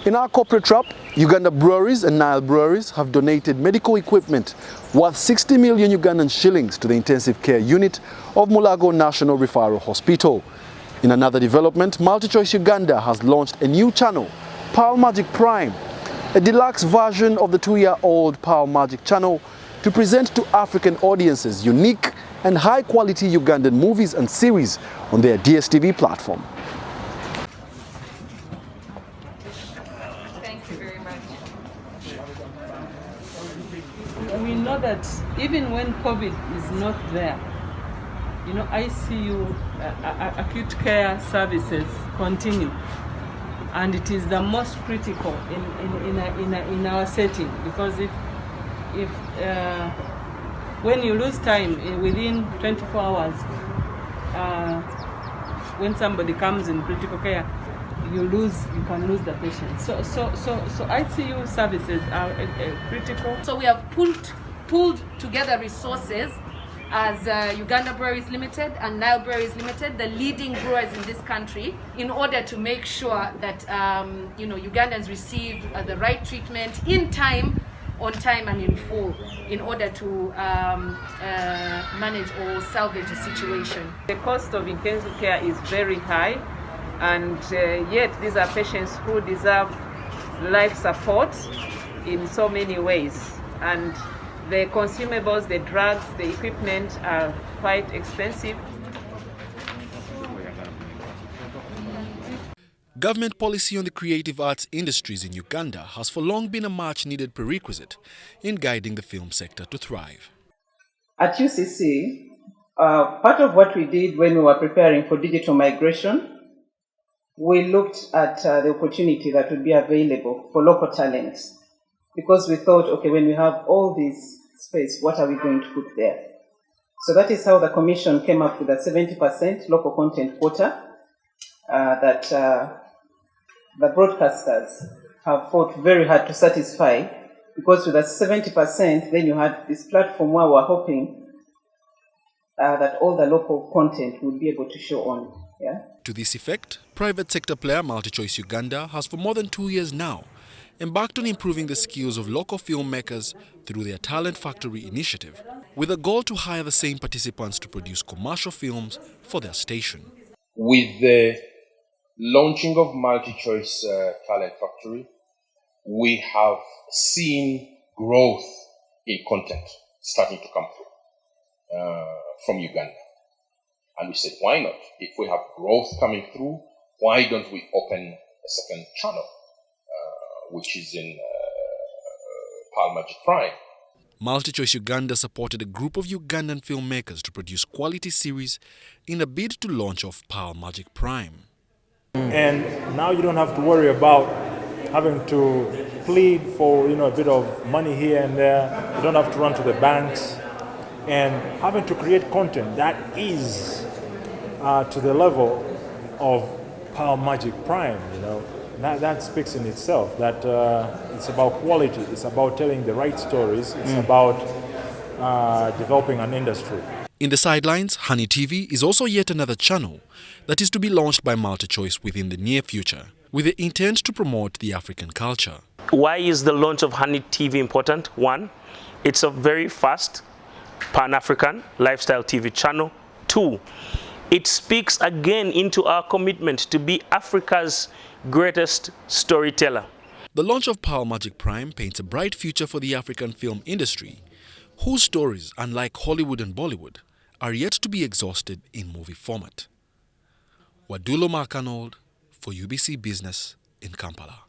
In our corporate trap, Uganda Breweries and Nile Breweries have donated medical equipment worth 60 million Ugandan shillings to the intensive care unit of Mulago National Referral Hospital. In another development, Multichoice Uganda has launched a new channel, Pearl Magic Prime, a deluxe version of the 2-year-old Pearl Magic channel to present to African audiences unique and high-quality Ugandan movies and series on their DSTV platform. Thank you very much. We know that even when COVID is not there, ICU, acute care services continue, and it is the most critical in our setting, because if when you lose time within 24 hours, when somebody comes in critical care, you can lose the patient. So ICU services are critical. So we have pulled together resources as Uganda Breweries Limited and Nile Breweries Limited, the leading brewers in this country, in order to make sure that Ugandans receive the right treatment in time, on time and in full, in order to manage or salvage the situation. The cost of intensive care is very high, and yet these are patients who deserve life support in so many ways. And the consumables, the drugs, the equipment are quite expensive. Government policy on the creative arts industries in Uganda has for long been a much-needed prerequisite in guiding the film sector to thrive. At UCC, part of what we did when we were preparing for digital migration, we looked at the opportunity that would be available for local talents, because we thought, okay, when we have all this space, what are we going to put there? So that is how the Commission came up with a 70% local content quota that the broadcasters have fought very hard to satisfy, because with that 70%, then you had this platform where we're hoping that all the local content would be able to show on. Yeah? To this effect, private sector player Multichoice Uganda has for more than 2 years now embarked on improving the skills of local filmmakers through their Talent Factory initiative, with a goal to hire the same participants to produce commercial films for their station. With the launching of Multichoice Talent Factory, we have seen growth in content starting to come through from Uganda. And we said, why not? If we have growth coming through, why don't we open a second channel, which is in Pearl Magic Prime? Multichoice Uganda supported a group of Ugandan filmmakers to produce quality series in a bid to launch off Pearl Magic Prime. And now you don't have to worry about having to plead for a bit of money here and there. You don't have to run to the banks, and having to create content that is to the level of Pearl Magic Prime. That speaks in itself, that it's about quality, it's about telling the right stories, it's about developing an industry. In the sidelines, Honey TV is also yet another channel that is to be launched by Multichoice within the near future, with the intent to promote the African culture. Why is the launch of Honey TV important? One, it's a very fast Pan-African lifestyle TV channel. Two, it speaks again into our commitment to be Africa's greatest storyteller. The launch of Pearl Magic Prime paints a bright future for the African film industry, whose stories, unlike Hollywood and Bollywood, are yet to be exhausted in movie format. Wadulo Markanold for UBC Business in Kampala.